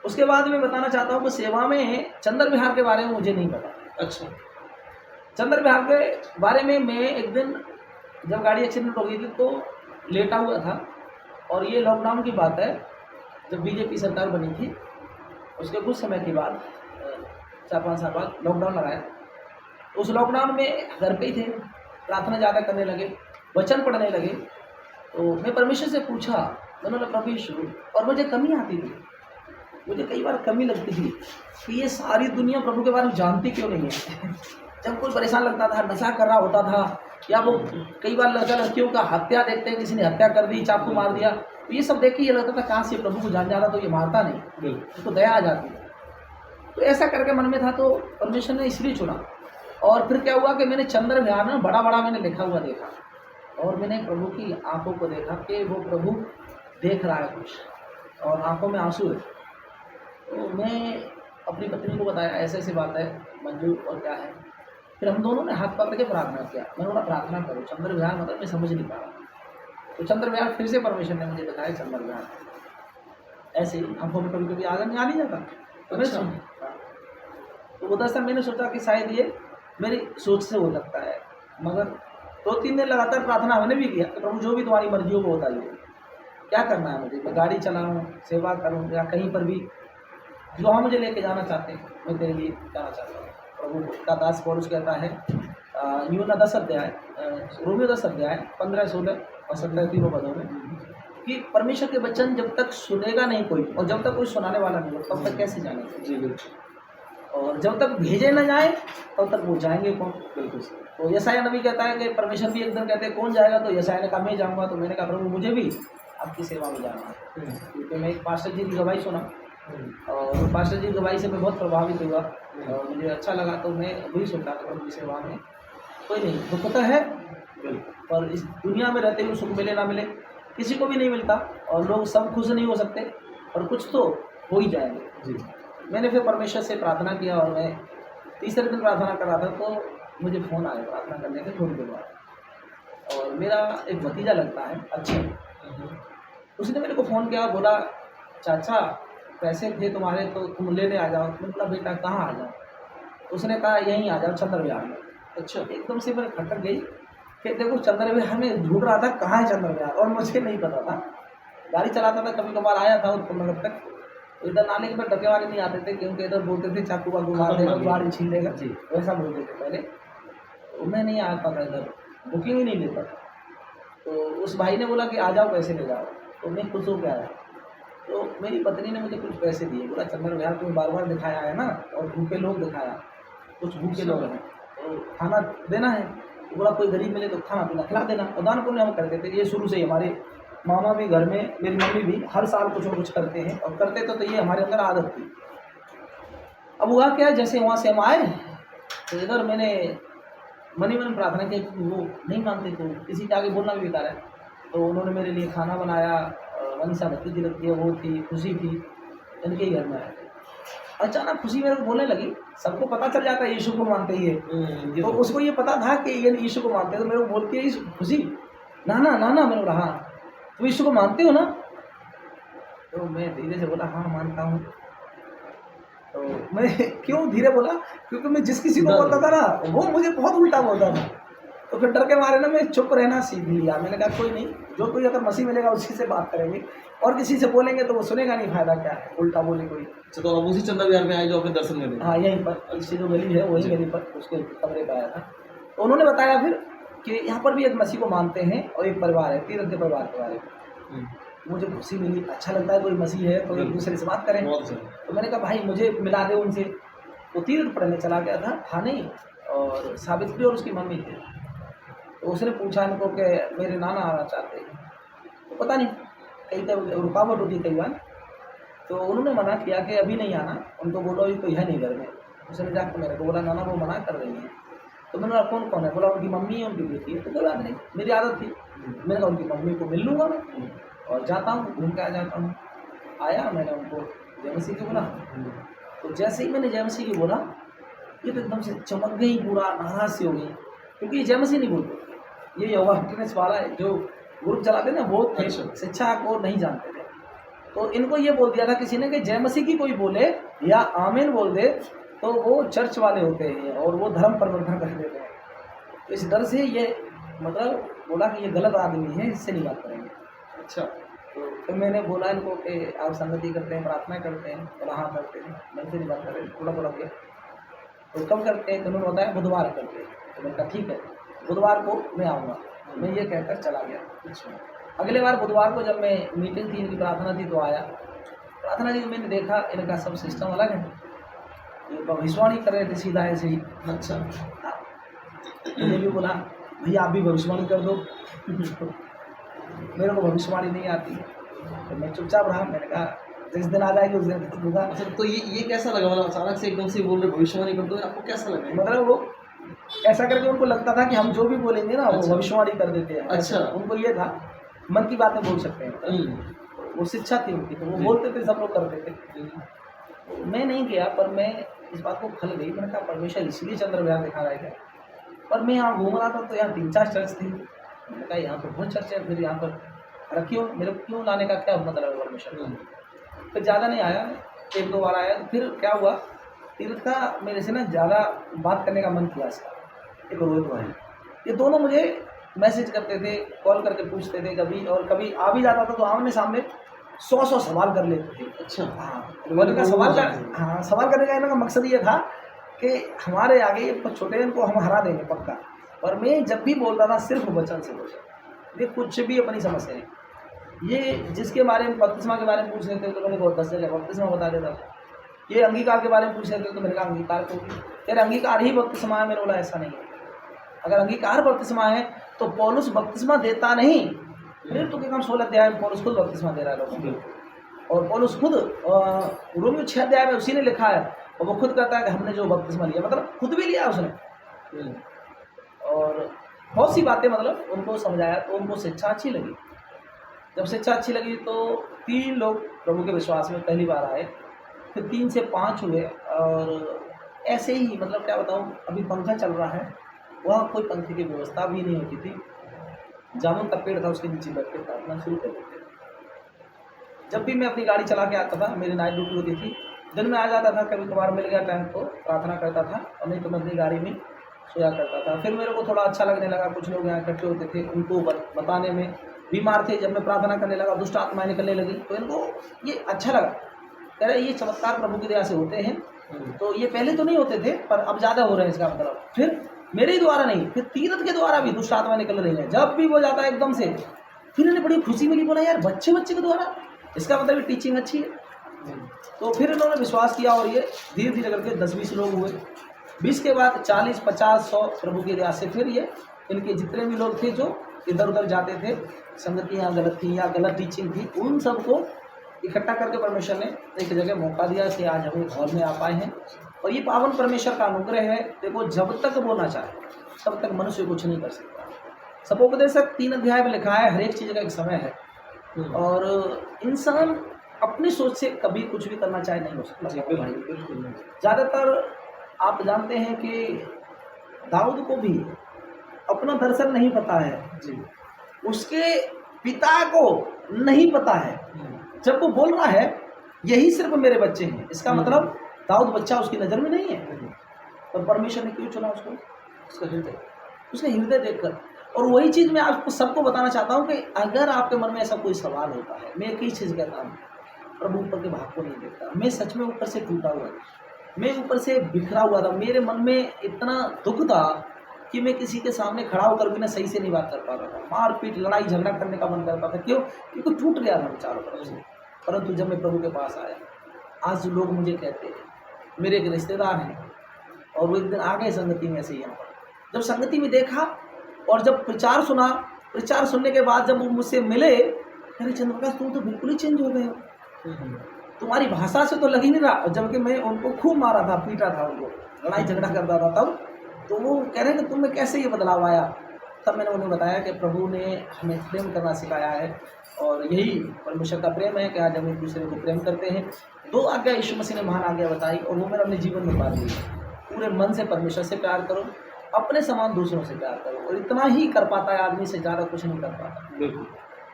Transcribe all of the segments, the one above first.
उसके बाद मैं बताना चाहता हूँ कि सेवा में चंद्र विहार के बारे में मुझे नहीं पता। अच्छा। चंद्र विहार के बारे में मैं एक दिन जब गाड़ी एक्सीडेंट हो गई थी तो लेटा हुआ था, और ये लॉकडाउन की बात है, जब बीजेपी सरकार बनी थी उसके कुछ समय के बाद 4-5 साल बाद लॉकडाउन लगाया। उस लॉकडाउन में घर पे ही थे, प्रार्थना ज़्यादा करने लगे, वचन पढ़ने लगे। तो मैं परमेश्वर से पूछा, मैंने बोला प्रभु यीशु, और मुझे कमी आती थी, मुझे कई बार कमी लगती थी कि ये सारी दुनिया प्रभु के बारे में जानती क्यों नहीं है। जब कोई परेशान लगता था, नशा कर रहा होता था, या वो कई बार लड़का लड़कियों का हत्या देखते हैं, किसी ने हत्या कर दी, चाकू मार दिया, तो ये सब देख के ये लगता था कहाँ से प्रभु को जान जाता तो ये मारता नहीं, तो दया आ जाती। तो ऐसा करके मन में था, तो परमेश्वर ने इसलिए चुना। और फिर क्या हुआ कि मैंने चंद्र विहार में बड़ा बड़ा मैंने लिखा हुआ देखा, और मैंने प्रभु की आंखों को देखा कि वो प्रभु देख रहा है कुछ, और आंखों में आंसू है। तो मैं अपनी पत्नी को बताया ऐसे ऐसी बात है मंजू, और क्या है। फिर हम दोनों ने हाथ पकड़ के प्रार्थना किया। मैंने बोला प्रार्थना करो, चंद्र विहार मतलब मैं समझ नहीं पा रहा। तो चंद्र विहार फिर से परमेश्वर ने मुझे दिखाया, चंद्र विहार ऐसे ही आंखों में कभी कभी आगे आ नहीं जाता। तो मैं तो वो दरअसल मैंने सोचा कि शायद ये मेरी सोच से हो सकता है, मगर 2-3 दिन लगातार प्रार्थना हमने भी किया कि प्रभु जो भी तुम्हारी मर्जी हो वो बताइए, क्या करना है मुझे, मैं गाड़ी चलाऊँ, सेवा करूँ, या कहीं पर भी जो हम मुझे लेके जाना चाहते हैं मैं तेरे लिए जाना चाहता हूँ। प्रभु का दास पौलुस कहता है यूहन्ना 10 अध्याय रोमियो 10 अध्याय 15, 16 और 17 तीनों पदों में कि परमेश्वर के वचन जब तक सुनेगा नहीं कोई, और जब तक कोई सुनाने वाला नहीं हो तब तक कैसे जानेगा। जी बिल्कुल। और जब तक भेजे न जाए तब तक वो जाएंगे कौन। बिल्कुल। तो यशायाह नबी कहता है कि परमेश्वर भी एक दिन कहते हैं कौन जाएगा, तो यशायाह ने कहा मैं जाऊँगा। तो मैंने कहा प्रभु मुझे भी आपकी सेवा में जाना है, क्योंकि मैं एक पास्टर जी की गवाही सुना, और पास्टर जी की गवाही से मैं बहुत प्रभावित हुआ और मुझे अच्छा लगा। तो मैं वही सुनता था प्रभु की सेवा में। कोई नहीं, दुख तो है, पर इस दुनिया में रहते हुए सुख मिले ना मिले किसी को भी नहीं मिलता, और लोग सब खुश नहीं हो सकते, और कुछ तो हो ही जाएंगे। जी। मैंने फिर परमेश्वर से प्रार्थना किया, और मैं तीसरे दिन प्रार्थना कर रहा था तो मुझे फ़ोन आया प्रार्थना करने के थोड़ी देर बाद, और मेरा एक भतीजा लगता है अच्छा, उसने मेरे को फ़ोन किया, बोला चाचा पैसे थे तुम्हारे तो तुम लेने आ जाओ। मैंने बोला बेटा कहाँ आ जाओ। उसने कहा यहीं आ जाओ चंद्र विहार में। अच्छा, एकदम से मैं खटक गई कि देखो चंद्र विहार में ढूंढ रहा था कहाँ है चंद्र विहार, और मुझे नहीं पता था। गाड़ी चलाता था, कभी कभार आया था उत्तर नगर तक, इधर नाले के पर डके वाले नहीं आते थे, क्योंकि इधर बोलते थे चाकू वाकू मार देगा, गाड़ी छीन लेगा, वैसा बोलते थे पहले। तो मैं नहीं आता था इधर, बुकिंग ही नहीं लेता था। तो उस भाई ने बोला कि आ जाओ पैसे ले जाओ, तो मैं खुश होकर आया। तो मेरी पत्नी ने मुझे कुछ पैसे दिए, बोला चंद्र विहार तुम्हें बार बार दिखाया है ना, और भूखे लोग दिखाया, कुछ भूखे लोग हैं तो खाना देना है। तो बोला कोई गरीब मिले तो खाना पीना खिला देना, और दान पुण्य हम करते थे। ये शुरू से ही हमारे मामा भी घर में, मेरी मम्मी भी हर साल कुछ न कुछ करते हैं, और करते तो ये हमारे अंदर आदत थी। अब हुआ क्या, जैसे वहाँ से हम आए तो इधर मैंने मन प्रार्थना की, वो नहीं मानते तो किसी के आगे बोलना भी बेकार है। तो उन्होंने मेरे लिए खाना बनाया, मनीषा भतीजी लगती है वो थी, खुशी थी, इनके ही घर में आए थे। अचानक खुशी मेरे को बोलने लगी, सबको पता चल जाता है यीशु को मानते ही है, तो उसको ये पता था कि ये यीशु को मानते हैं। तो मेरे को बोलती है खुशी नाना नाना, मैंने बोला हाँ तुम यीशु को मानते हो ना। तो मैं धीरे से बोला हाँ मानता हूँ। तो मैं क्यों धीरे बोला, क्योंकि मैं जिस किसी को बोलता था ना वो मुझे बहुत उल्टा बोलता था। तो फिर डर के मारे ना मैं चुप रहना सीख लिया। मैंने कहा कोई नहीं, जो कोई अगर मसीह मिलेगा उसी से बात करेंगे, और किसी से बोलेंगे तो वो सुनेगा नहीं, फायदा क्या है, उल्टा बोले कोई। तो अब उसी चंद्र विहार में आए जो अपने दर्शन में। हाँ यहीं पर, इससे जो गली है वही गली पर उसके कमरे पर आया था। तो उन्होंने बताया फिर कि यहाँ पर भी एक मसीह को मानते हैं, और एक परिवार है, तीरथ के परिवार के बारे में। मुझे खुशी मिली, अच्छा लगता है कोई मसीह है तो एक दूसरे से बात करें। तो मैंने कहा भाई मुझे मिला दे उनसे। तो तीर्थ पढ़ने चला गया था नहीं, और सावित्री और उसकी मम्मी थे। तो उसने पूछा इनको कि मेरे नाना आना चाहते हैं, तो पता नहीं कहीं तक रुकावट होती कई बार, तो उन्होंने मना किया कि अभी नहीं आना, उनको बोलो ये कोई है नहीं घर में। उसने जाकर मेरे को बोला नाना वो मना कर रही है। तो मैंने बोला कौन कौन है, बोला उनकी मम्मी है उनकी बेटी है। तो कोई बात नहीं, मेरी आदत थी, मैंने कहा उनकी मम्मी को मिल लूँगा मैं, और जाता हूँ घूम के आ जाता हूँ। आया, मैंने उनको जय मसीह की बोला। तो जैसे ही मैंने जय मसीह की बोला, ये तो एकदम से चमक गई, पूरा नाराज सी हो गई, क्योंकि ये जय मसीह नहीं बोलते, ये यहोवा विटनेस वाला है जो ग्रुप चलाते ना वो थे, शिक्षा को नहीं जानते थे। तो इनको ये बोल दिया था किसी ने कि जय मसीह की कोई बोले या आमीन बोल दे तो वो चर्च वाले होते हैं और वो धर्म परिवर्तन कर देते हैं। तो इस डर से ये मतलब बोला कि ये गलत आदमी है, इससे नहीं बात करेंगे। अच्छा। तो फिर मैंने बोला इनको कि आप संगति करते हैं, प्रार्थना करते हैं? बोला हाँ करते हैं। मैं से नहीं बात करें, थोड़ा थोड़ा किया। तो कब करते हैं? तो उन्होंने बताया बुधवार करते हैं। तो मैंने कहा ठीक है, बुधवार को मैं आऊँगा। मैं ये कहकर चला गया। अच्छा। अगले बार बुधवार को जब मैं मीटिंग थी, इनकी प्रार्थना थी, तो आया। प्रार्थना जी मैंने देखा इनका सब सिस्टम अलग है। ये भविष्यवाणी कर रहे थे सीधा ऐसे ही। अच्छा। हाँ। मैंने भी बोला भैया आप भी भविष्यवाणी कर दो। मेरे को भविष्यवाणी नहीं आती, तो मैं चुपचाप रहा। मैंने कहा जिस दिन आ जाएगी उस दिन दूंगा। अच्छा, तो ये कैसा लगा? मतलब अचानक से एकदम से बोल रहे भविष्यवाणी कर दो, आपको कैसा लगा? मतलब वो ऐसा करके उनको लगता था कि हम जो भी बोलेंगे ना वो अच्छा। भविष्यवाणी कर देते हैं। अच्छा। उनको ये था मन की बातें बोल सकते हैं, वो शिक्षा थी उनकी, तो वो जी। बोलते थे, सब लोग करते थे। तो मैं नहीं गया, पर मैं इस बात को खल गई। मैंने कहा परमेश्वर इसलिए चंद्र विहार दिखा रहा है क्या? पर मैं यहाँ घूम रहा था तो यहाँ 3-4 चर्च थी। मैंने कहा यहाँ तो बहुत चर्च है, फिर यहाँ पर रखियो, मेरे को क्यों लाने का क्या मतलब है परमेश्वर? फिर ज़्यादा नहीं आया, 1-2 बार आया। तो फिर क्या हुआ, तीर्थ का मेरे से ना ज़्यादा बात करने का मन किया इसका, एक रोहित भाई, ये दोनों मुझे मैसेज करते थे, कॉल करके पूछते थे कभी, और कभी आ भी जाता था तो आमने सामने 100 सवाल कर लेते थे। अच्छा। हाँ, बोले का सवाल कर, हाँ सवाल करने का इनका मकसद ये था कि हमारे आगे ये छोटे हैं, इनको हम हरा देंगे पक्का। और मैं जब भी बोलता था सिर्फ वचन से वचन, ये कुछ भी अपनी समस्या है। ये जिसके बारे में बपतिस्मा के बारे में पूछ रहे थे तो मैंने कहा 10 जगह बपतिस्मा बता देता था। ये अंगीकार के बारे में पूछ रहे थे तो मैंने कहा अंगीकार को यार अंगीकार ही बपतिस्मा है। मैंने बोला ऐसा नहीं है, अगर अंगीकार बपतिस्मा है तो पौलुस बपतिस्मा देता नहीं। फिर तो क्या काम 16 अध्याय में पौलुस खुद बपतिस्मा दे रहा है लोगों को, और पौलुस खुद रोमियो 6 अध्याय में उसी ने लिखा है, और वो खुद कहता है कि हमने जो बपतिस्मा लिया, मतलब खुद भी लिया उसने। और बहुत सी बातें मतलब उनको समझाया, तो उनको शिक्षा अच्छी लगी। जब शिक्षा अच्छी लगी तो 3 लोग प्रभु के विश्वास में पहली बार आए, फिर 3 से 5 हुए। और ऐसे ही मतलब क्या बताऊँ, अभी पंखा चल रहा है, वहाँ कोई पंखे की व्यवस्था भी नहीं होती थी। जामुन का पेड़ था, उसके नीचे बैठ के प्रार्थना शुरू कर देते। जब भी मैं अपनी गाड़ी चला के आता था, मेरी नाइट ड्यूटी होती थी, दिन में आ जाता था, कभी कभार मिल गया टाइम तो प्रार्थना करता था, और नहीं तो मैं अपनी गाड़ी में सोया करता था। फिर मेरे को थोड़ा अच्छा लगने लगा, कुछ लोग यहाँ इकट्ठे होते थे, उनको बताने में। बीमार थे, जब मैं प्रार्थना करने लगा दुष्ट आत्माएं निकलने लगी, तो इनको ये अच्छा लगा, कह रहे ये चमत्कार प्रभु की दया से होते हैं। तो ये पहले तो नहीं होते थे, पर अब ज़्यादा हो रहे हैं, इसका मतलब। फिर मेरे ही द्वारा नहीं, फिर तीरथ के द्वारा भी दुष्ट आत्मा निकल रही है। जब भी वो जाता है एकदम से, फिर इन्हें बड़ी खुशी मिली, बोला यार बच्चे के द्वारा, इसका मतलब ये टीचिंग अच्छी है। तो फिर इन्होंने विश्वास किया, और ये धीरे धीरे करके 10-20 लोग हुए। 20 के बाद 40, 50, 100 प्रभु की दया से फिर ये इनके जितने भी लोग थे जो इधर उधर जाते थे, संगति यहाँ गलत थी या गलत टीचिंग थी, उन सबको इकट्ठा करके परमेश्वर ने एक जगह मौका दिया कि आज हम एक हॉल में आ पाए हैं। और ये पावन परमेश्वर का अनुग्रह है। देखो जब तक वो ना चाहे तब तक मनुष्य कुछ नहीं कर सकता। सपोपदेशक 3 अध्याय में लिखा है, हर एक चीज़ का एक समय है, और इंसान अपनी सोच से कभी कुछ भी करना चाहे नहीं हो सकता। भाई ज़्यादातर आप जानते हैं कि दाऊद को भी अपना दर्शन नहीं पता है जी, उसके पिता को नहीं पता है। जब वो बोल रहा है यही सिर्फ मेरे बच्चे हैं, इसका मतलब दाऊद बच्चा उसकी नज़र में नहीं है। और परमेश्वर ने क्यों चुना उसको? उसका हृदय, उसका हृदय देखकर। और वही चीज़ मैं आपको सबको बताना चाहता हूँ कि अगर आपके मन में ऐसा कोई सवाल होता है, मैं एक ही चीज़ कहता हूँ, प्रभु ऊपर के भाग को नहीं देखता। मैं सच में ऊपर से टूटा हुआ था, मैं ऊपर से बिखरा हुआ था, मेरे मन में इतना दुख था कि मैं किसी के सामने खड़ा होकर भी ना सही से नहीं बात कर पाता था। मारपीट, लड़ाई झगड़ा करने का मन करता था। क्यों? क्योंकि टूट गया था चारों तरफ से। परंतु जब मैं प्रभु के पास आया, आज लोग मुझे कहते हैं, मेरे एक रिश्तेदार हैं, और वो एक दिन आ गए संगति में ऐसे यहाँ पर। जब संगति में देखा और जब प्रचार सुना, प्रचार सुनने के बाद जब वो मुझसे मिले, अरे चंद्रप्रकाश तुम तो बिल्कुल ही चेंज हो गए हो, तुम्हारी भाषा से तो लग ही नहीं रहा। जबकि मैं उनको खूब मारा था, पीटा था उनको, लड़ाई झगड़ा करता था तब। तो वो कह रहे हैं कि तुम में कैसे ये बदलाव आया? तब मैंने उन्हें बताया कि प्रभु ने हमें प्रेम करना सिखाया है, और यही परमेश्वर का प्रेम है कि आज हम एक दूसरे को प्रेम करते हैं। 2 आज्ञा यीशु मसीह ने महान आज्ञा बताई, और वो मैंने अपने जीवन में पाल ली। पूरे मन से परमेश्वर से प्यार करो, अपने समान दूसरों से प्यार करो, और इतना ही कर पाता है आदमी, से ज़्यादा कुछ नहीं कर पाता। बिल्कुल।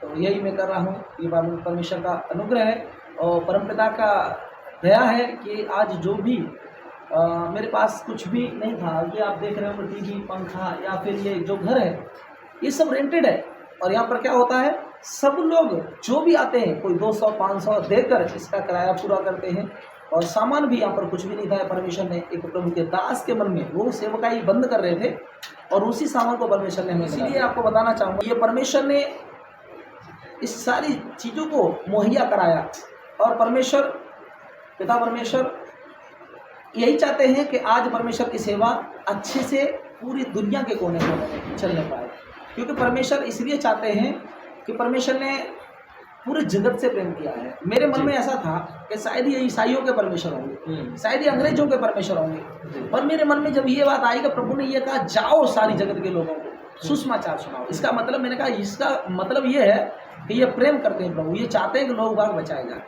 तो यही मैं कर रहा हूँ। ये परमेश्वर का अनुग्रह है और परमपिता का दया है कि आज जो भी मेरे पास कुछ भी नहीं था, ये आप देख रहे हो टीवी, पंखा या फिर ये जो घर है, ये सब रेंटेड है। और यहाँ पर क्या होता है, सब लोग जो भी आते हैं कोई 200-500 देकर इसका किराया पूरा करते हैं। और सामान भी यहाँ पर कुछ भी नहीं था। परमेश्वर ने एक प्रभु के दास के मन में, वो सेवकाई बंद कर रहे थे और उसी सामान को परमेश्वर ने हमें, इसलिए आपको बताना चाहूँगा, ये परमेश्वर ने इस सारी चीज़ों को मुहैया कराया। और परमेश्वर, पिता परमेश्वर यही चाहते हैं कि आज परमेश्वर की सेवा अच्छे से पूरी दुनिया के कोने में चलने पाए। क्योंकि परमेश्वर इसलिए चाहते हैं कि परमेश्वर ने पूरे जगत से प्रेम किया है। मेरे मन में ऐसा था कि शायद ये ईसाइयों के परमेश्वर होंगे, शायद ये अंग्रेजों के परमेश्वर होंगे, पर मेरे मन में जब ये बात आई कि प्रभु ने ये कहा जाओ सारी जगत के लोगों को सुसमाचार सुनाओ, इसका मतलब मैंने कहा इसका मतलब ये है कि ये प्रेम करते हैं प्रभु, ये चाहते हैं कि लोग बाग बचाए जाए।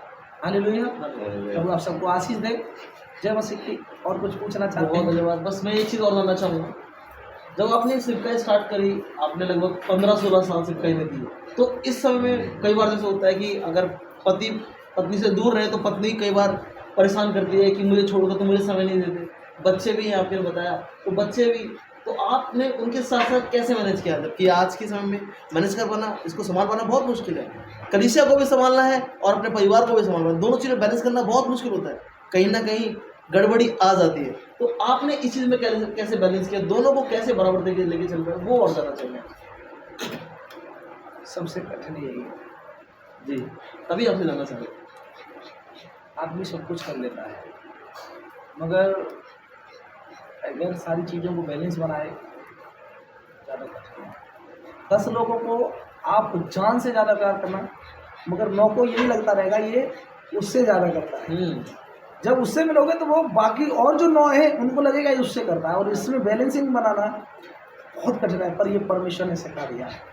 हालेलुया। प्रभु आप सबको आशीष दे। जय मसीह की। और कुछ पूछना चाहते हैं? बहुत धन्यवाद। बस मैं एक चीज़ और जानना चाहूँगा, जब आपने सेवकाई स्टार्ट करी, आपने लगभग 15-16 साल सेवकाई में दी, तो इस समय में कई बार जैसे होता है कि अगर पति पत्नी से दूर रहे तो पत्नी कई बार परेशान करती है कि मुझे छोड़कर तो मुझे समय नहीं देते, बच्चे भी हैं आपने बताया, तो बच्चे भी, तो आपने उनके साथ साथ कैसे मैनेज किया था कि आज के समय में मैनेज कर पाना, इसको संभाल पाना बहुत मुश्किल है। कलीसिया को भी संभालना है और अपने परिवार को भी संभालना है, दोनों चीज़ें बैलेंस करना बहुत मुश्किल होता है, कहीं ना कहीं गड़बड़ी आ जाती है। तो आपने इस चीज़ में कैसे बैलेंस किया, दोनों को कैसे बराबर देके लेके चल रहे हैं, वो और ज़्यादा चाहिए। सबसे कठिन यही है जी, तभी आपसे जानना चाह रहे। आदमी सब कुछ कर लेता है, मगर अगर सारी चीज़ों को बैलेंस बनाए ज़्यादा कठिन है। 10 लोगों को आप जान से ज़्यादा प्यार करना, मगर 9 को यही लगता रहेगा ये उससे ज़्यादा करता है। जब उससे मिलोगे तो वो बाकी और जो 9 है उनको लगेगा ये उससे करता है, और इसमें बैलेंसिंग बनाना बहुत कठिन है, पर ये परमेश्वर ने सिखा दिया है।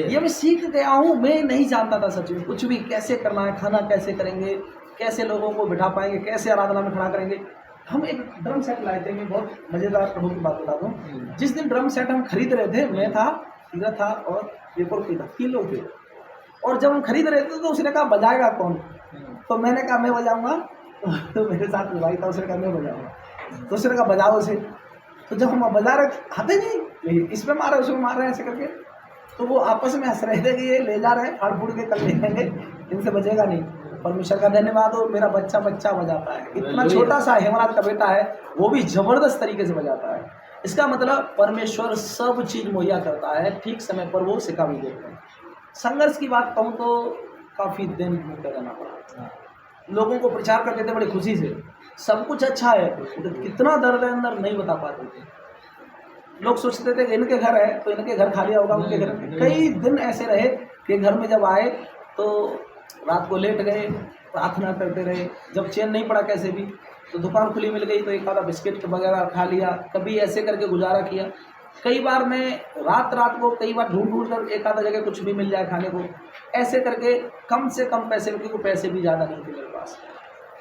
ये मैं सीख गया हूँ, मैं नहीं जानता था सच में कुछ भी, कैसे करना है, खाना कैसे करेंगे, कैसे लोगों को बिठा पाएंगे, कैसे आराधना में खड़ा करेंगे। हम एक ड्रम सेट लाए थे, मैं बहुत मज़ेदार प्रभु की बात बता दूँ। जिस दिन ड्रम सेट हम खरीद रहे थे, मैं था, हीरा था और एक और कोई था, 3 लोग थे। और जब हम खरीद रहे थे तो उसने कहा बजाएगा कौन, तो मैंने कहा मैं बजाऊँगा। तो मेरे साथ में भाई था, उसने कहा मैं बजाऊँगा, तो उसने कहा बजाओ उसे। तो जब हम बजा रहे आते नहीं, इसमें मार रहे उसमें मार रहे हैं ऐसे करके, तो वो आपस में हंस रहे थे कि ये ले जा रहे हैं, फाड़ फूड़ के कल ले जाएंगे, इनसे बजेगा नहीं। परमेश्वर का धन्यवाद हो, मेरा बच्चा बजाता है, इतना छोटा सा हेमराज का बेटा है, वो भी जबरदस्त तरीके से बजाता है। इसका मतलब परमेश्वर सब चीज़ मुहैया करता है, ठीक समय पर वो सिखा भी देते हैं। संघर्ष की बात कहूँ तो काफ़ी दिन भूखे रहना पड़ा, लोगों को प्रचार करते थे बड़ी खुशी से, सब कुछ अच्छा है, तो कितना दर्द है अंदर नहीं बता पाते थे। लोग सोचते थे कि इनके घर है तो इनके घर खाली होगा, उनके घर। कई दिन ऐसे रहे कि घर में जब आए तो रात को लेट गए, प्रार्थना करते रहे, जब चैन नहीं पड़ा कैसे भी, तो दुकान खुली मिल गई तो एक आधा बिस्किट वगैरह खा लिया, कभी ऐसे करके गुजारा किया। कई बार मैं रात को कई बार ढूंढ कर एक आधा जगह कुछ भी मिल जाए खाने को, ऐसे करके कम से कम पैसे में, क्योंकि पैसे भी ज़्यादा नहीं थे मेरे पास।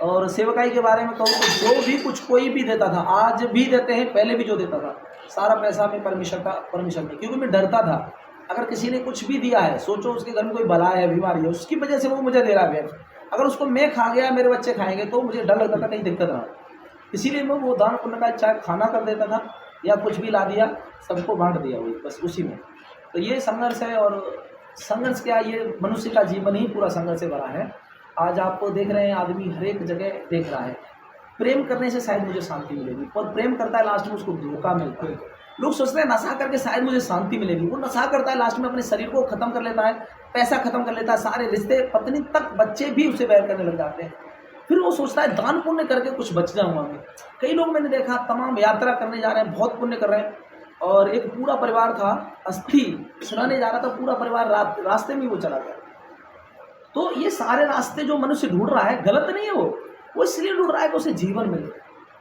और सेवकाई के बारे में कहूँ तो जो भी कुछ कोई भी देता था, आज भी देते हैं, पहले भी जो देता था, सारा पैसा मैं परमेश्वर ने, क्योंकि मैं डरता था अगर किसी ने कुछ भी दिया है, सोचो उसके घर में कोई बला है, बीमारी है, उसकी वजह से वो मुझे दे रहा है, अगर उसको मैं खा गया, मेरे बच्चे खाएंगे, तो मुझे डर लगता था कहीं दिक्कत ना। इसीलिए मैं वो दान पुण्य का चाहे खाना कर देता था या कुछ भी ला दिया, सबको बांट दिया वही बस उसी में। तो ये संघर्ष है, और संघर्ष क्या, ये मनुष्य का जीवन ही पूरा संघर्ष से भरा है। आज आपको देख रहे हैं, आदमी हर एक जगह देख रहा है, प्रेम करने से शायद मुझे शांति मिलेगी, और प्रेम करता है लास्ट में उसको धोखा मिलता है। लोग सोचते हैं नशा करके शायद मुझे शांति मिलेगी, वो नशा करता है, लास्ट में अपने शरीर को खत्म कर लेता है, पैसा खत्म कर लेता है, सारे रिश्ते, पत्नी तक, बच्चे भी उसे बैर करने लग जाते हैं। फिर वो सोचता है दान पुण्य करके कुछ बच जाऊंगा मैं। कई लोग मैंने देखा तमाम यात्रा करने जा रहे हैं, बहुत पुण्य कर रहे हैं, और एक पूरा परिवार था, अस्थि सुनाने जा रहा था, पूरा परिवार रास्ते में वो चला गया। तो ये सारे रास्ते जो मनुष्य ढूंढ रहा है, गलत नहीं है, वो इसलिए ढूंढ रहा है कि उसे जीवन मिले,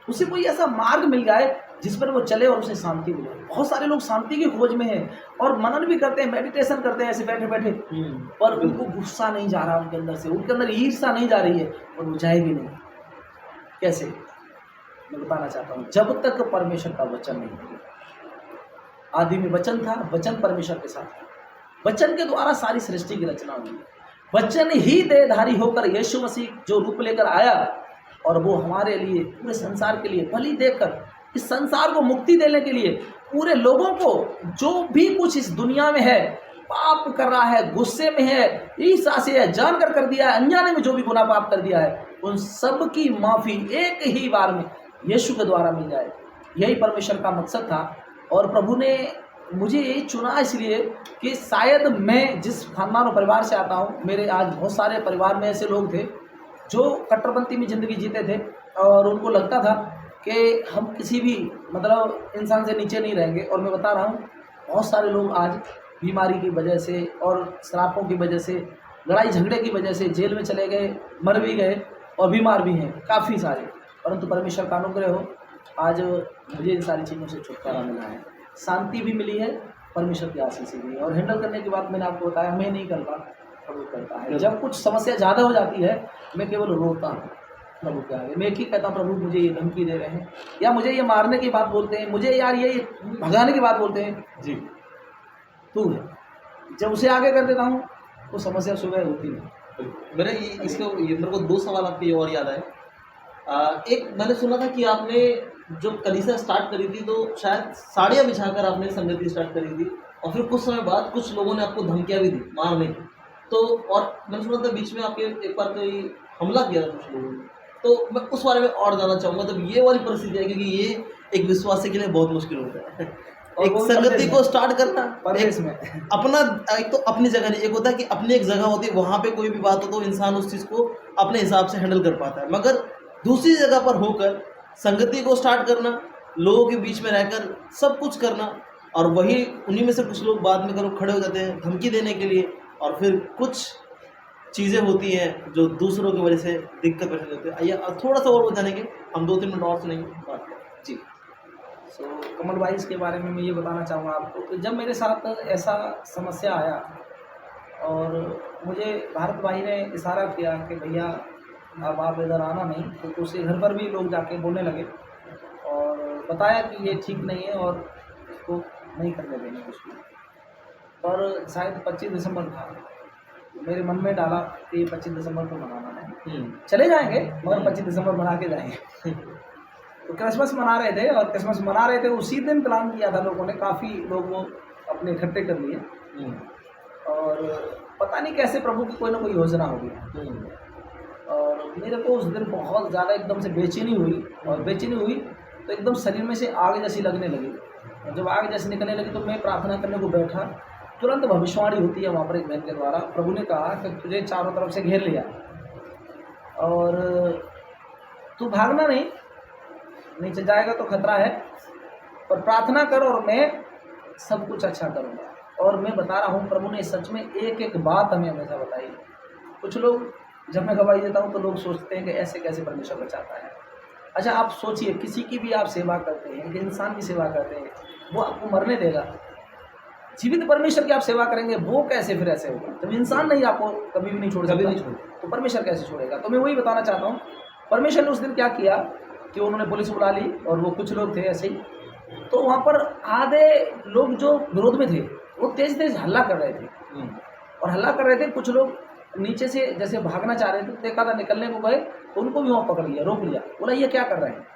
उसे कोई ऐसा मार्ग मिल जाए जिस पर वो चले और उसे शांति मिले। बहुत सारे लोग शांति की खोज में हैं और मनन भी करते हैं, मेडिटेशन करते हैं ऐसे बैठे बैठे, पर उनको गुस्सा नहीं जा रहा उनके अंदर से, उनके अंदर ईर्ष्या नहीं जा रही है, और वो जाएगी नहीं। कैसे, मैं बताना चाहता हूँ, जब तक परमेश्वर का वचन नहीं मिलेगा। आदि में वचन था, वचन परमेश्वर के साथ था, वचन के द्वारा सारी सृष्टि की रचना हुई। वचन ही देहधारी होकर यीशु मसीह जो रूप लेकर आया और वो हमारे लिए, पूरे संसार के लिए बलि देकर इस संसार को मुक्ति देने के लिए, पूरे लोगों को जो भी कुछ इस दुनिया में है, पाप कर रहा है, गुस्से में है, ईर्ष्या से है, जानकर कर दिया है, अनजाने में जो भी गुनाह पाप कर दिया है, उन सब की माफ़ी एक ही बार में यीशु के द्वारा मिल जाए। यही परमेश्वर का मकसद था। और प्रभु ने मुझे यही चुना इसलिए कि शायद मैं जिस खानदान और परिवार से आता हूँ, मेरे आज बहुत सारे परिवार में ऐसे लोग थे जो कट्टरपंथी में ज़िंदगी जीते थे और उनको लगता था कि हम किसी भी मतलब इंसान से नीचे नहीं रहेंगे। और मैं बता रहा हूँ, बहुत सारे लोग आज बीमारी की वजह से और श्रापों की वजह से, लड़ाई झगड़े की वजह से जेल में चले गए, मर भी गए और बीमार भी हैं काफ़ी सारे। परंतु परमेश्वर का अनुग्रह हो, आज मुझे इन सारी चीज़ों से छुटकारा मिला है, शांति भी मिली है, परमेश्वर की आशीष भी है। और हैंडल करने की बात मैंने आपको बताया, मैं नहीं करता, प्रभु करता है। जब कुछ समस्या ज़्यादा हो जाती है, मैं केवल रोता हूँ प्रभु के आगे। मैं एक ही कहता हूँ, प्रभु मुझे ये धमकी दे रहे हैं, या मुझे ये मारने की बात बोलते हैं, मुझे यार ये भगाने की बात बोलते हैं, जी तू है। जब उसे आगे कर देता हूँ तो समस्या सुबह होती नहीं। मेरे मेरे को 2 सवाल आपके और याद आए। एक मैंने सुना था कि आपने जो कलीसिया स्टार्ट करी थी तो शायद साड़ियाँ बिछाकर आपने संगति स्टार्ट करी थी, और फिर कुछ समय बाद कुछ लोगों ने आपको धमकियाँ भी दी मारने की। तो और मैंने सुना था बीच में आपके एक बार कोई हमला किया था कुछ लोगों ने, तो मैं उस बारे में और जानना चाहूँगा। तब ये वाली परिस्थिति है, क्योंकि ये एक विश्वासी के लिए बहुत मुश्किल होता है एक संगति को स्टार्ट करना। परदेश में अपना एक तो अपनी जगह नहीं, एक होता है कि अपनी एक जगह होती है, वहाँ पे कोई भी बात हो तो इंसान उस चीज़ को अपने हिसाब से हैंडल कर पाता है, मगर दूसरी जगह पर होकर संगति को स्टार्ट करना, लोगों के बीच में रहकर सब कुछ करना, और वही उन्हीं में से कुछ लोग बाद में करो खड़े हो जाते हैं धमकी देने के लिए, और फिर कुछ चीज़ें होती हैं जो दूसरों की वजह से दिक्कत परेशानी होती है। आइए थोड़ा सा और बतानेंगे, हम 2-3 मिनट और सुनेंगे बात जी। कमल भाई, इसके बारे में मैं ये बताना चाहूँगा आपको कि जब मेरे साथ ऐसा समस्या आया और मुझे भारत भाई ने इशारा किया कि भैया अब आप इधर आना नहीं, तो उसे घर पर भी लोग जाके बोलने लगे और बताया कि ये ठीक नहीं है और इसको नहीं करने देंगे कुछ भी। पर शायद 25 दिसंबर था, मेरे मन में डाला कि 25 दिसंबर को मनाना है, चले जाएंगे मगर 25 दिसंबर मना के जाएंगे। तो क्रिसमस मना रहे थे, और क्रिसमस मना रहे थे उसी दिन प्लान किया था लोगों ने, काफ़ी लोग वो अपने इकट्ठे कर लिए, और पता नहीं कैसे प्रभु की कोई ना कोई योजना होगी। और मेरे को उस दिन बहुत ज़्यादा एकदम से बेचैनी हुई, और बेचैनी हुई तो एकदम शरीर में से आग जैसी लगने लगी, और जब आग जैसी निकलने लगी तो मैं प्रार्थना करने को बैठा, तुरंत भविष्यवाणी होती है वहाँ पर एक बहन के द्वारा। प्रभु ने कहा कि तुझे चारों तरफ से घेर लिया और तू भागना नहीं, नीचे जाएगा तो खतरा है, पर प्रार्थना कर और मैं सब कुछ अच्छा करूँगा। और मैं बता रहा हूँ, प्रभु ने सच में एक एक बात हमें हमेशा बताई। कुछ लोग, जब मैं गवाही देता हूँ तो लोग सोचते हैं कि ऐसे कैसे परमेश्वर बचाता है। अच्छा, आप सोचिए, किसी की भी आप सेवा करते हैं, एक इंसान की सेवा करते हैं, वो आपको मरने देगा। जीवित परमेश्वर की आप सेवा करेंगे, वो कैसे फिर ऐसे होगा? जब इंसान नहीं आपको कभी भी नहीं छोड़ सकता, तो परमेश्वर कैसे छोड़ेगा? तो मैं वही बताना चाहता हूँ, परमेश्वर ने उस दिन क्या किया कि उन्होंने पुलिस बुला ली, और वो कुछ लोग थे ऐसे ही, तो वहाँ पर आधे लोग जो विरोध में थे वो तेज तेज हल्ला कर रहे थे, और हल्ला कर रहे थे। कुछ लोग नीचे से जैसे भागना चाह रहे थे, देखा था निकलने को गए तो उनको भी वहाँ पकड़ लिया, रोक लिया, बोला ये क्या कर रहे हैं।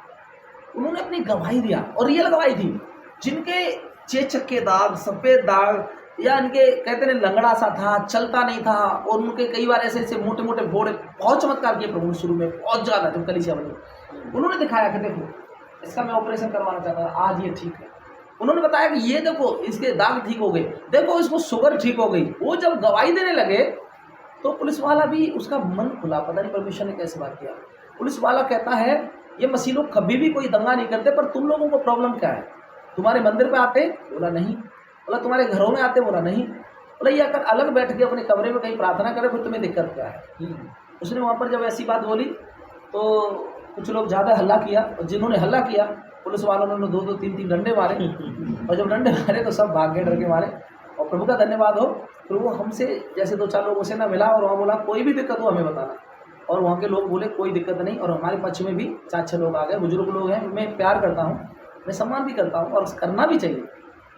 उन्होंने अपनी गवाही दिया, और रियल गवाही थी। जिनके चेचक दाग, सफ़ेद दाग, या इनके कहते हैं लंगड़ा सा था, चलता नहीं था, और उनके कई बार ऐसे ऐसे मोटे मोटे फोड़े, बहुत चमत्कार किए प्रभु शुरू में, बहुत ज़्यादा जब कलीसिया बनी। उन्होंने दिखाया कि देखो इसका मैं ऑपरेशन करवाना चाहता था, आज ये ठीक है। उन्होंने बताया कि ये देखो इसके दाग ठीक हो गए, देखो इसको शुगर ठीक हो गई। वो जब गवाही देने लगे तो पुलिस वाला भी, उसका मन खुला, पता नहीं परमेश्वर ने कैसे बात किया। पुलिस वाला कहता है ये मसीह लोग कभी भी कोई दंगा नहीं करते, पर तुम लोगों को प्रॉब्लम क्या है? तुम्हारे मंदिर पे आते? बोला नहीं। बोला तुम्हारे घरों में आते? बोला नहीं। बोला ये अगर अलग बैठ के अपने कमरे में कहीं प्रार्थना करे फिर तुम्हें दिक्कत क्या है? उसने वहाँ पर जब ऐसी बात बोली तो कुछ लोग ज़्यादा हल्ला किया, और जिन्होंने हल्ला किया पुलिस वालों ने 2-2, 3-3 डंडे मारे, और जब डंडे मारे तो सब भाग गए डर के मारे। और प्रभु का धन्यवाद हो, फिर वो हमसे जैसे 2-4 लोगों से ना मिला, और वहाँ बोला कोई भी दिक्कत हो हमें बताना। और वहाँ के लोग बोले कोई दिक्कत नहीं, और हमारे पक्ष में भी 4-6 लोग आ गए। बुजुर्ग लोग हैं, मैं प्यार करता हूँ, मैं सम्मान भी करता हूँ, और करना भी चाहिए।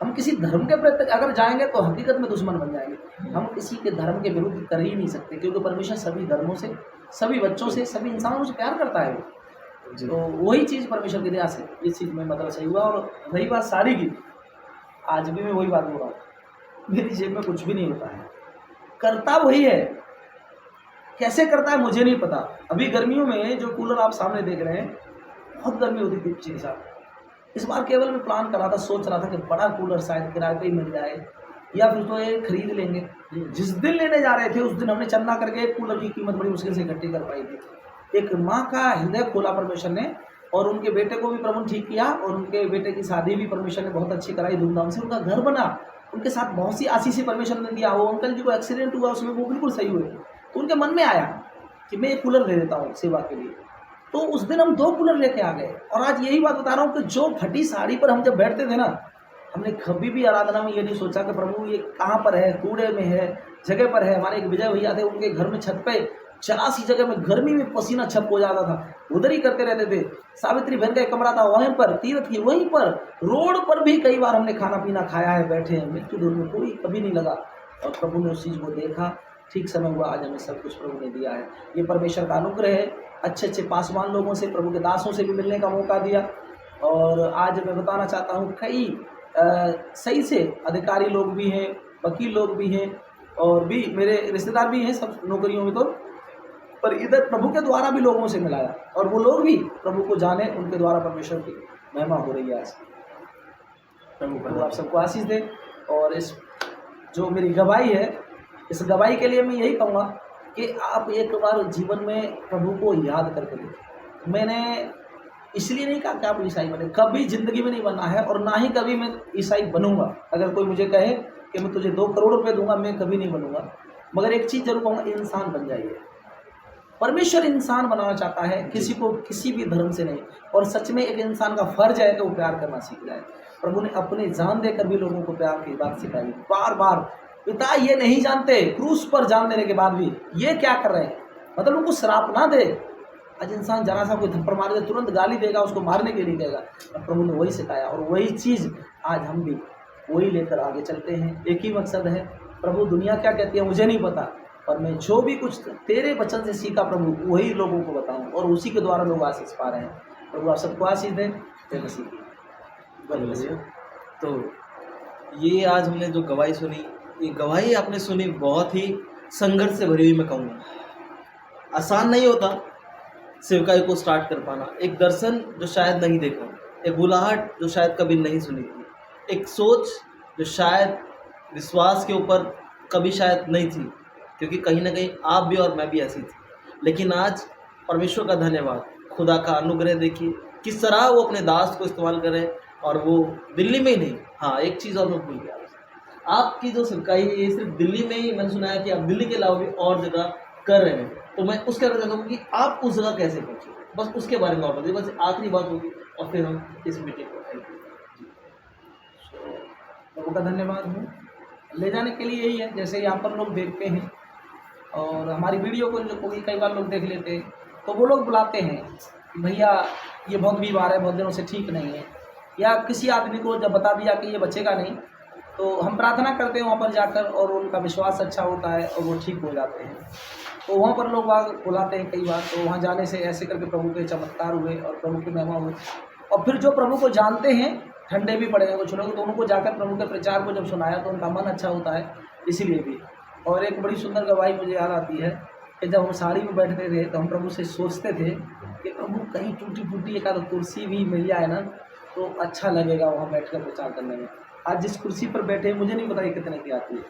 हम किसी धर्म के प्रति अगर जाएंगे तो हकीकत में दुश्मन बन जाएंगे। हम किसी के धर्म के विरुद्ध कर ही नहीं सकते, क्योंकि परमेश्वर सभी धर्मों से, सभी बच्चों से, सभी इंसानों से प्यार करता है वो। जी। तो वही चीज़ परमेश्वर की दया से इस चीज़ में मतलब सही हुआ। और रही बात साड़ी की, आज भी मैं वही बात बोल रहा हूँ, मेरी जेब में कुछ भी नहीं होता है, करता वही है। कैसे करता है मुझे नहीं पता। अभी गर्मियों में जो कूलर आप सामने देख रहे हैं, बहुत गर्मी होती थी पिछले साल। इस बार केवल मैं प्लान कर रहा था, सोच रहा था कि बड़ा कूलर शायद किराए पे ही मिल जाए या फिर तो ये खरीद लेंगे। जिस दिन लेने जा रहे थे उस दिन हमने चंदा करके एक कूलर की कीमत बड़ी मुश्किल से इकट्ठी कर पाई थी। एक माँ का हृदय खोला परमेश्वर ने, और उनके बेटे को भी प्रभु ने ठीक किया, और उनके बेटे की शादी भी परमेश्वर ने बहुत अच्छी कराई धूमधाम से, उनका घर बना, उनके साथ बहुत सी आशीष परमेश्वर ने दिया। वो अंकल जी को एक्सीडेंट हुआ उसमें वो बिल्कुल सही हुए, तो उनके मन में आया कि मैं एक कूलर ले लेता हूँ सेवा के लिए। तो उस दिन हम 2 कूलर लेके आ गए। और आज यही बात बता रहा हूँ कि जो फटी साड़ी पर हम जब बैठते थे ना, हमने कभी भी आराधना में ये नहीं सोचा कि प्रभु ये कहाँ पर है, कूड़े में है, जगह पर है। हमारे एक विजय भैया थे, उनके घर में छत पे 84 जगह में गर्मी में पसीना छप हो जाता था, उधर ही करते रहते थे। सावित्री बहन का एक कमरा था वहीं पर, तीर्थ की वहीं पर, रोड पर भी कई बार हमने खाना पीना खाया है, बैठे हैं, मृत्यु दूर में कोई कभी नहीं लगा। और प्रभु ने उस चीज़ को देखा, ठीक समय हुआ, आज हमें सब कुछ प्रभु ने दिया है। ये परमेश्वर का अनुग्रह है। अच्छे अच्छे पासवान लोगों से, प्रभु के दासों से भी मिलने का मौका दिया। और आज मैं बताना चाहता हूँ, कई सही से अधिकारी लोग भी हैं, वकील लोग भी हैं, और भी मेरे रिश्तेदार भी हैं सब नौकरियों में। तो पर इधर प्रभु के द्वारा भी लोगों से मिलाया, और वो लोग भी प्रभु को जाने, उनके द्वारा परमेश्वर की महिमा हो रही है आज। प्रभु आप सबको आशीष दे। और इस जो मेरी गवाही है, इस गवाही के लिए मैं यही कहूँगा कि आप एक बार जीवन में प्रभु को याद करके देखें। मैंने इसलिए नहीं कहा कि आप ईसाई बने, कभी ज़िंदगी में नहीं बनना है, और ना ही कभी मैं ईसाई बनूंगा। अगर कोई मुझे कहे कि मैं तुझे 2 करोड़ रुपए दूंगा, मैं कभी नहीं बनूंगा। मगर एक चीज़ जरूर कहूँगा, इंसान बन जाइए। परमेश्वर इंसान बनाना चाहता है, किसी को किसी भी धर्म से नहीं। और सच में एक इंसान का फर्ज है कि वो प्यार करना सीख जाए। प्रभु ने अपनी जान देकर भी लोगों को प्यार की बात सिखाई, बार बार। पिता ये नहीं जानते, क्रूस पर जान देने के बाद भी ये क्या कर रहे हैं, मतलब उनको श्राप ना दे। आज इंसान जरा सा कोई थप्पड़ मार दे तुरंत गाली देगा, उसको मारने के लिए कहेगा। और प्रभु ने वही सिखाया, और वही चीज़ आज हम भी वही लेकर आगे चलते हैं। एक ही मकसद है, प्रभु दुनिया क्या कहती है मुझे नहीं पता, और मैं जो भी कुछ तेरे वचन से सीखा प्रभु, वही लोगों को बताऊं, और उसी के द्वारा लोग आशीष पा रहे हैं। प्रभु आप सबको आशीष दें। जय मसीह। तो ये आज हमने जो गवाही सुनी, ये गवाही आपने सुनी बहुत ही संघर्ष से भरी हुई, मैं कहूँगा। आसान नहीं होता सेवकाई को स्टार्ट कर पाना। एक दर्शन जो शायद नहीं देखा, एक बुलाहट जो शायद कभी नहीं सुनी थी, एक सोच जो शायद विश्वास के ऊपर कभी शायद नहीं थी, क्योंकि कहीं ना कहीं आप भी और मैं भी ऐसी थी। लेकिन आज परमेश्वर का धन्यवाद, खुदा का अनुग्रह देखिए किस तरह वो अपने दास को इस्तेमाल करें। और वो दिल्ली में ही नहीं, हाँ एक चीज़ और मैं भूल गया, आपकी जो सेवकाई है ये सिर्फ दिल्ली में ही, मैंने सुना है कि आप दिल्ली के अलावा भी और जगह कर रहे हैं। तो मैं उसके बारे में कहूँगा कि आप उस जगह कैसे पहुँचे, बस उसके बारे में आप बताइए। बस आखिरी बात होगी और फिर हम इस मीटिंग को प्रभु का धन्यवाद हूँ। ले जाने के लिए यही है, जैसे यहाँ पर लोग देखते हैं और हमारी वीडियो को कई बार लोग देख लेते हैं, तो वो लोग बुलाते हैं कि भैया ये बहुत बीमार है, बहुत दिनों से ठीक नहीं है, या किसी आदमी को जब बता दिया कि ये बचेगा नहीं, तो हम प्रार्थना करते हैं वहाँ पर जाकर, और उनका विश्वास अच्छा होता है और वो ठीक हो जाते हैं। तो वहाँ पर लोग बुलाते हैं कई बार, तो वहाँ जाने से ऐसे करके प्रभु के चमत्कार हुए और प्रभु की महिमा हुई। और फिर जो प्रभु को जानते हैं, ठंडे भी पड़े हैं कुछ लोग, तो उनको जाकर प्रभु के प्रचार को जब सुनाया तो उनका मन अच्छा होता है, इसीलिए भी। और एक बड़ी सुंदर गवाही मुझे याद आती है कि जब हम साड़ी में बैठते थे तो हम प्रभु से सोचते थे कि प्रभु कहीं टूटी फूटी एक आध कुर्सी भी मिल जाए ना तो अच्छा लगेगा वहाँ बैठकर प्रचार करने में। आज जिस कुर्सी पर बैठे मुझे नहीं पता ये कितने की आती है,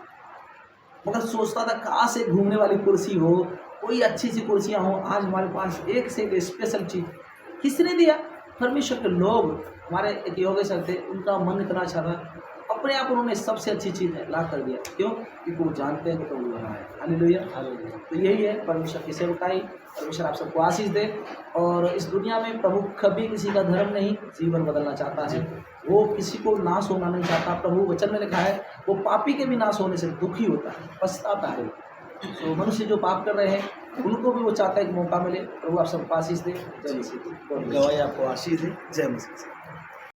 मगर सोचता था कहाँ से घूमने वाली कुर्सी हो, कोई अच्छी सी कुर्सियाँ हो। आज हमारे पास एक से एक स्पेशल चीज़ किसने दिया? परमेश्वर के लोग। हमारे एक योगेश सर थे, उनका मन इतना अच्छा था, अपने आप उन्होंने सबसे अच्छी चीज़ है ला कर दिया। क्यों? क्योंकि वो जानते हैं कि प्रभु वहाँ है। हालेलुया। तो यही है परमेश्वर की सेवकाई। परमेश्वर आप सबको आशीष दे। और इस दुनिया में प्रभु कभी किसी का धर्म नहीं, जीवन बदलना चाहता है। वो किसी को नाश होना नहीं चाहता। प्रभु वचन में लिखा है वो पापी के भी नाश होने से दुखी होता है, पछताता है। तो मनुष्य जो पाप कर रहे हैं उनको भी वो चाहता है कि मौका मिले। प्रभु आप सबको आशीष दे। जय मसीह। गवाही आपको आशीष दे। जय मसीह।